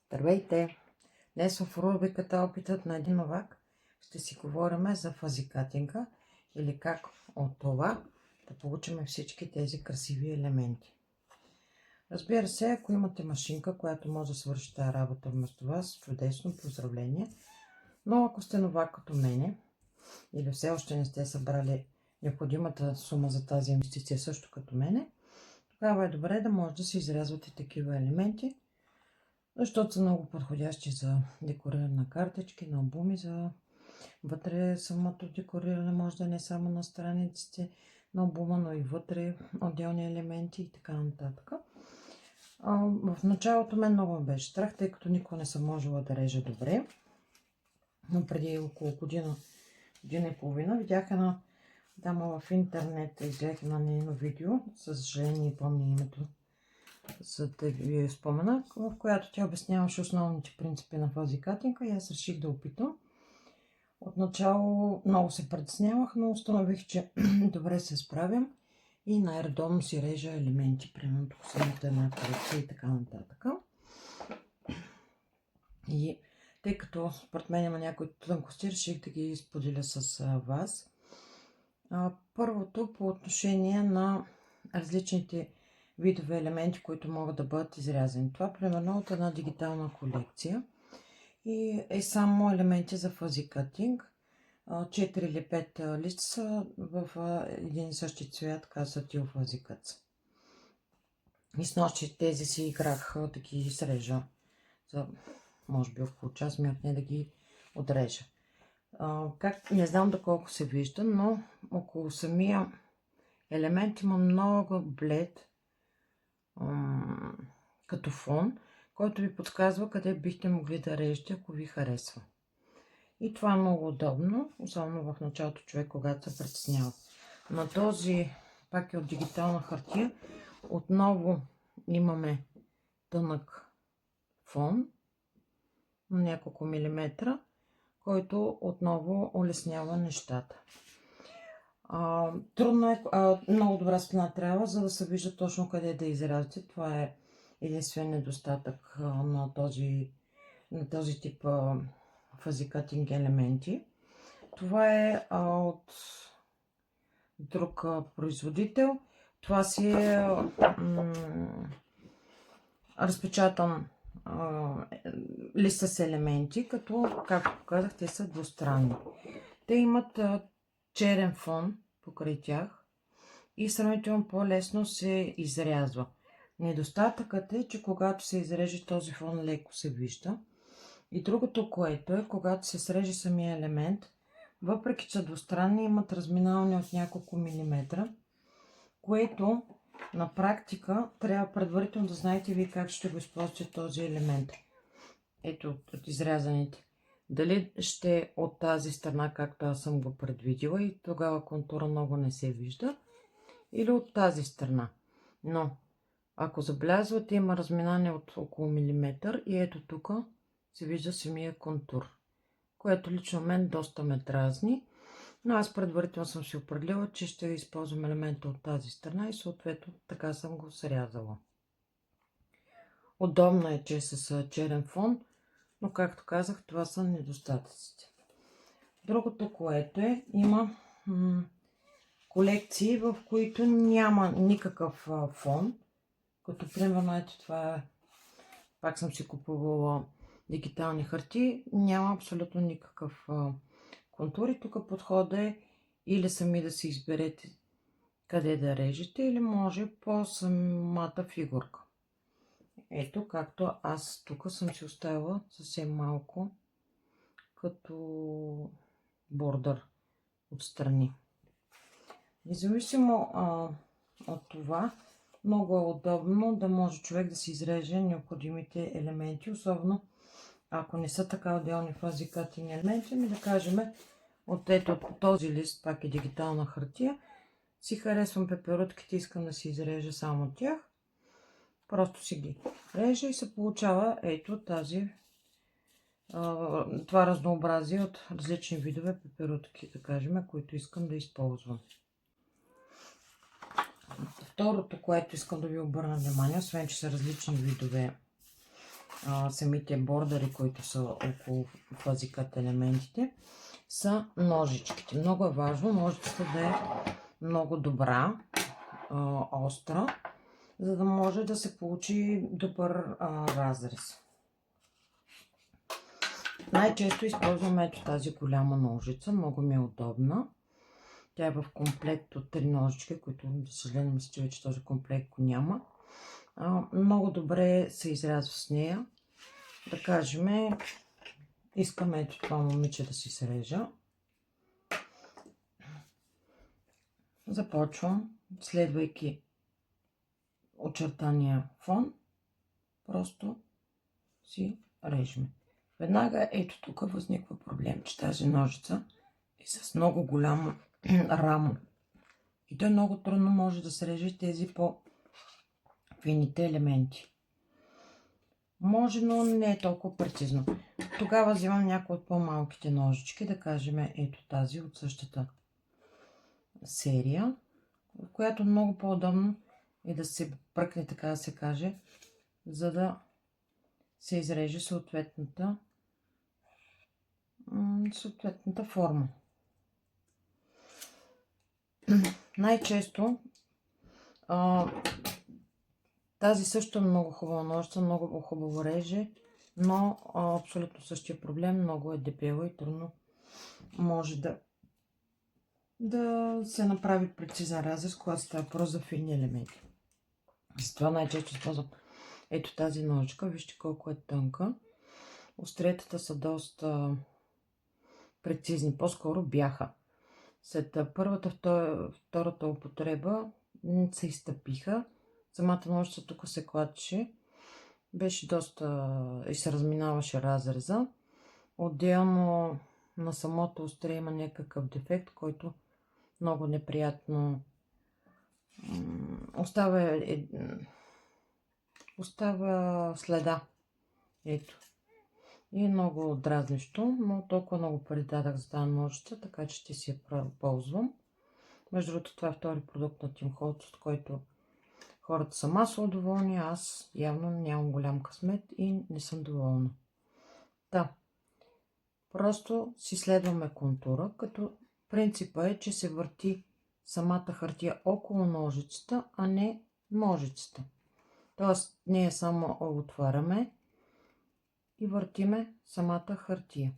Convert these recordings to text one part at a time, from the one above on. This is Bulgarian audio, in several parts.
Здравейте! Днес в рубриката Опитът на един новак ще си говорим за фазикатинга или как от това да получим всички тези красиви елементи. Разбира се, ако имате машинка, която може да свърши тази работа вместо вас, чудесно, поздравление. Но ако сте новак като мене или все още не сте събрали необходимата сума за тази инвестиция също като мене, тогава е добре да може да се изрязвате такива елементи, защото са много подходящи за декориране на картички, на албуми, за вътре самото декориране може да не само на страниците на албума, но и вътре отделни елементи и така нататък. В началото мен много ме беше страх, тъй като никога не съм можела да режа добре. Но преди около година и половина видях една дама в интернет, изгледах на нейно видео, със съжаление не помня името, за да ви спомена, в която тя обясняваше основните принципи на фазикатинга и аз реших да опитам. Отначало много се притеснявах, но установих, че добре се справям и най-редовно си режа елементи, примерно тук са една колекция и така нататък. И тъй като според мен има някои тънкости, реших да ги споделя с вас. Първото по отношение на различните видове елементи, които могат да бъдат изрязани. Това примерно от една дигитална колекция и е само елементи за фазикатинг. 4 или 5 листа са в един и същи цвят, казва Тил фазикът. И с нощи тези си играх да ги срежа. За може би около час ми отне да ги отрежа. Не знам доколко се вижда, но около самия елемент има много блед като фон, който ви подсказва къде бихте могли да режете, ако ви харесва. И това е много удобно, особено в началото човек, когато се притеснява. На този пак е от дигитална хартия. Отново имаме тънък фон на няколко милиметра, който отново улеснява нещата. Трудно е, много добра светлина трябва, за да се вижда точно къде да изрязате. Това е единствен недостатък на този тип фазикатинг елементи. Това е от друг производител. Това си е разпечатан лист с елементи, като, както казах, те са двустранни. Те имат черен фон покрай тях и сравнително по-лесно се изрязва. Недостатъкът е, че когато се изреже този фон, леко се вижда. И другото, което е, когато се среже самия елемент, въпреки че двустранни, имат разминаване от няколко милиметра, което на практика трябва предварително да знаете вие как ще го използвате този елемент. Ето от изрязаните. Дали ще от тази страна, както аз съм го предвидила и тогава контура много не се вижда, или от тази страна. Но ако забелязвате, има разминание от около милиметър и ето тук се вижда самия контур, което лично мен доста ме дразни, но аз предварително съм си определила, че ще използвам елемента от тази страна и съответно така съм го срязала. Удобно е, че е с черен фон, но както казах, това са недостатъците. Другото, което е, има колекции, в които няма никакъв фон, като примерно ето това, пак съм си купувала дигитални хартии, няма абсолютно никакъв контур и тук подходът е или сами да си изберете къде да режете, или може по самата фигурка. Ето както аз тук съм си оставила съвсем малко като бордър отстрани. Независимо от това, много е удобно да може човек да си изреже необходимите елементи, особено ако не са така отделни фазикатинг елементи, ами да кажем от този лист, пак е дигитална хартия, си харесвам пеперутките, искам да си изрежа само тях. Просто си ги режа и се получава ето това разнообразие от различни видове пеперутки, да кажем, които искам да използвам. Второто, което искам да ви обърна внимание, освен че са различни видове самите бордери, които са около фазикат елементите, са ножичките. Много е важно ножицата да е много добра, остра, за да може да се получи добър разрез. Най-често използвам ето тази голяма ножица, много ми е удобна. Тя е в комплект от 3 ножички, които, за съжаление, мисля, че този комплект го няма. Много добре се изрязва с нея. Да кажем, искаме ето това момиче да си срежа. Започвам, следвайки очертания фон, просто си режем. Веднага ето тук възниква проблем, че тази ножица е с много голямо рамо. И той много трудно може да се реже тези по-фините елементи. Може, но не е толкова прецизно. Тогава взимам някои от по-малките ножички, да кажем ето тази от същата серия, в която много по-удобно е да се пръкне, така да се каже, за да се изреже съответната форма. Най-често тази също е много хубава ножица, много хубаво реже, но абсолютно същия проблем, много е дебела и трудно може да се направи прецизен разрез, когато става въпрос за фини елементи. Затова най-често използвам ето тази ножичка. Вижте колко е тънка. Остриетата са доста прецизни, по-скоро бяха. След първата, втората употреба се изтъпиха. Самата ножица тук се клатеше. Беше доста и се разминаваше разреза. Отделно на самото острие има някакъв дефект, който много неприятно остава следа. Ето. И е много дразнещо, но толкова много пари дадах за тази ножица, така че ще си я ползвам. Между другото, това е втори продукт на Tim Holtz, от който хората са масово доволни, аз явно нямам голям късмет и не съм доволна. Просто си следваме контура, като принципа е, че се върти самата хартия около ножицата, а не ножицата. Тоест, ние само отваряме и въртиме самата хартия.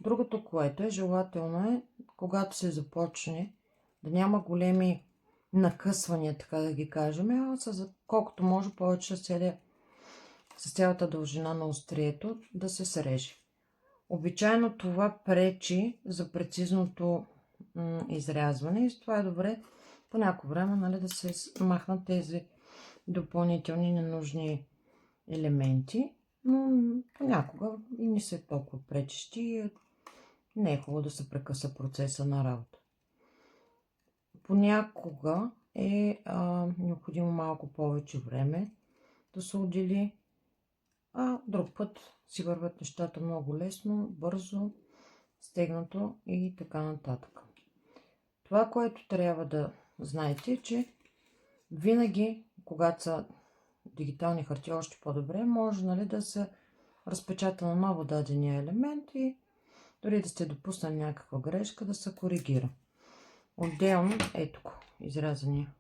Другото, което е желателно е, когато се започне, да няма големи накъсвания, така да ги кажем, а колкото може повече с цялата дължина на острието да се среже. Обичайно това пречи за прецизното изрязване и с това е добре по някое време да се махнат тези допълнителни ненужни елементи, но понякога и не са толкова пречещи и не е хубаво да се прекъса процеса на работа. Понякога е необходимо малко повече време да се отдели, а друг път си върват нещата много лесно, бързо, стегнато и така нататък. Това, което трябва да знаете, е, че винаги, когато са дигитални хартии, още по-добре, може да се разпечата на ново дадения елемент и дори да сте допуснали някаква грешка, да се коригира. Отделно, ето го, изрязания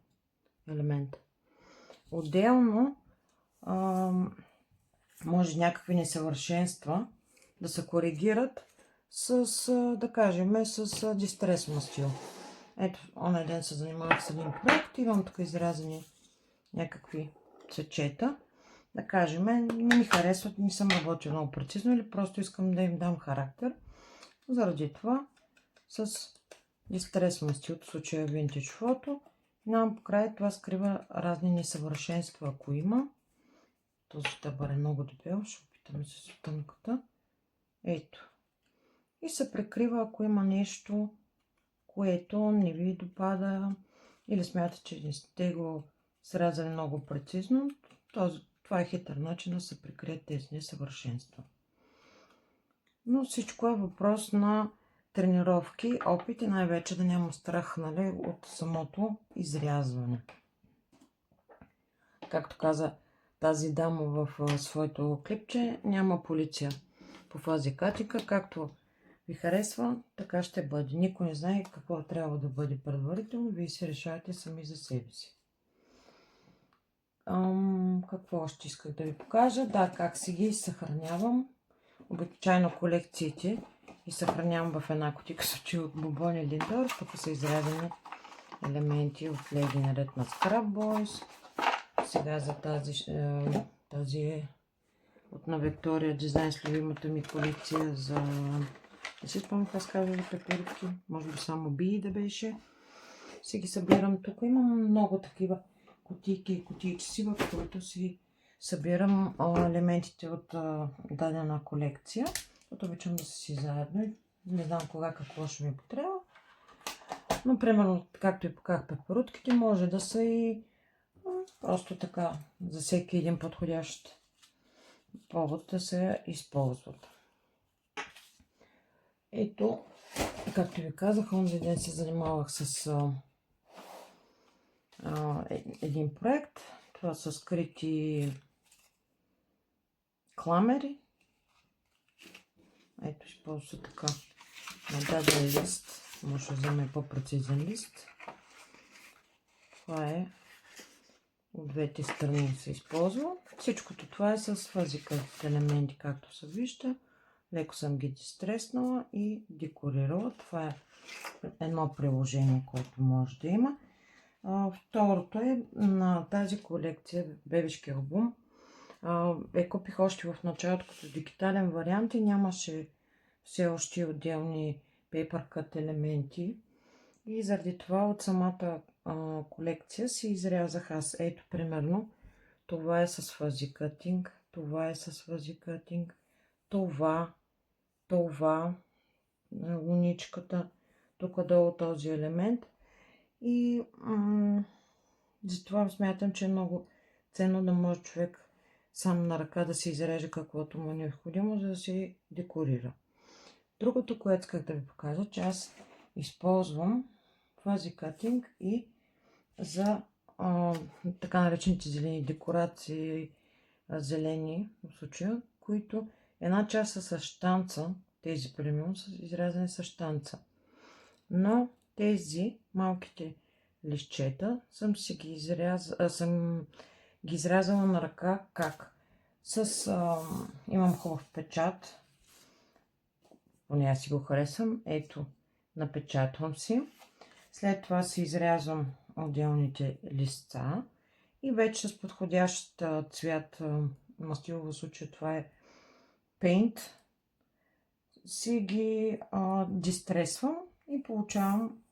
елемент. Отделно, може някакви несъвършенства да се коригират да кажем, с дистрес мастил. Ето, онен ден се занимавах с един проект, имам тук изрязани някакви цветчета. Да кажем, не ми харесват, не съм работила много прецизно или просто искам да им дам характер. Заради това с дистрес мастил, в случая Vintage Photo, нам по край това скрива разни несъвършенства, ако има. Този табър е много дебел, ще опитаме с тънката. Ето. И се прикрива, ако има нещо, което не ви допада или смятате, че не сте го срязали много прецизно. Това е хитър начин да се прикрият тези несъвършенства. Но всичко е въпрос на тренировки, опит и най-вече да няма страх от самото изрязване. Както каза тази дама в своето клипче, няма полиция по фазикатика, както ви харесва, така ще бъде. Никой не знае какво трябва да бъде предварително, вие си решавате сами за себе си. Какво още исках да ви покажа? Да, как си ги съхранявам. Обичайно колекциите и съхранявам в една кутийка от Бобони Линдор. Тук са изрядени елементи от Lady наред на Scrap Boys. Сега за тази е от на Виктория Дизайн с любимата ми колекция за... Не си спомням какво се казва за пеперудки. Може би само Би да беше. Си ги събирам тук. Имам много такива кутийки и кутийчици, в които си събирам елементите от дадена колекция. Защото обичам да са си заедно. Не знам кога какво ще ми потребва. Но, примерно, както и поках пеперудките, може да са и просто така, за всеки един подходящ повод да се използват. Ето, както ви казах, онзи ден се занимавах с един проект. Това са скрити кламери. Ето, използва така на даден лист. Може да вземе по-прецизен лист. Това е от двете страни се използва. Всичкото това е с фазикат елементи, както се вижда. Леко съм ги дистреснала и декорирала. Това е едно приложение, което може да има. Второто е на тази колекция бебешки албум. Купих още в началото като дигитален вариант и нямаше все още отделни paper cut елементи. И заради това от самата колекция си изрязах аз. Ето, примерно, това е с фази катинг, това е с фази катинг, това, луничката, тук долу този елемент. И затова смятам, че е много ценно да може човек сам на ръка да се изреже каквото му е необходимо, за да се декорира. Другото, което исках да ви покажа, че аз използвам фази катинг и за така наречените зелени декорации, зелени в случая, които една част са с щанца, тези премиум са изрязани с щанца. Но тези малките листчета съм ги изрязала на ръка. Как? Имам хубав печат, поне аз си го харесвам. Ето, напечатвам си. След това си изрязвам отделните листа и вече с подходящ цвят мастило, в случая това е Paint, си ги дистресвам и получавам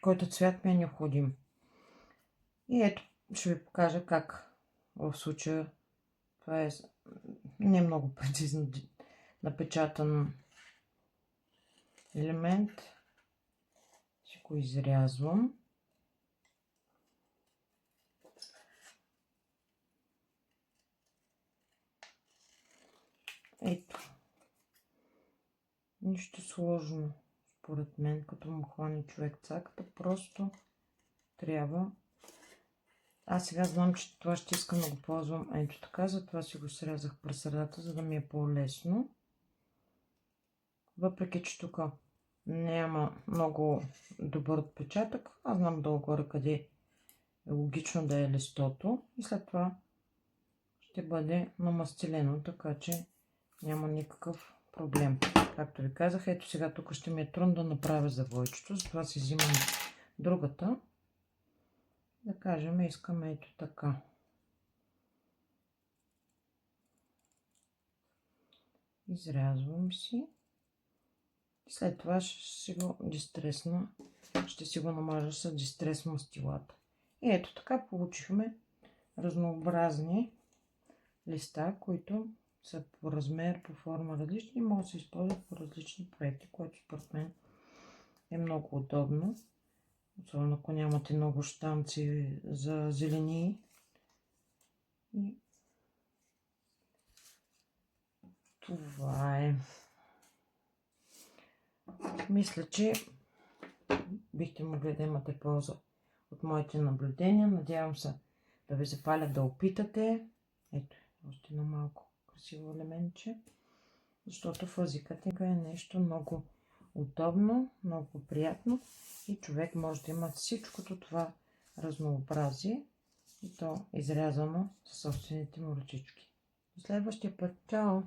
който цвят ми е необходим. И ето, ще ви покажа как в случая това е не много прецизно напечатан елемент. Ще го изрязвам. Ето. Нищо сложно, според мен, като му хване човек цаката, просто трябва. Аз сега знам, че това ще искам да го ползвам ето така, затова си го срязах през средата, за да ми е по-лесно. Въпреки че тук няма много добър отпечатък, аз знам долу-горе къде е логично да е листото и след това ще бъде намастелено, така че няма никакъв проблем. Както ви казах, ето сега тук ще ми е трудно да направя завойчето, затова си взимам другата. Да кажем, искаме ето така. Изрязвам си. След това ще си го дистресна. Ще си го намажа с дистрес мастилата. И ето така получихме разнообразни листа, които са по размер, по форма различни и могат да се използват по различни проекти, което според мен е много удобно. Особено ако нямате много щамци за зелени. И това е. Мисля, че бихте могли да имате полза от моите наблюдения. Надявам се да ви запалят да опитате. Ето, още едно малко красиво елементче. Защото фазикатинга е нещо много удобно, много приятно и човек може да има всичкото това разнообразие и то изрязано със собствените му ръчички. До следващия път. Чао!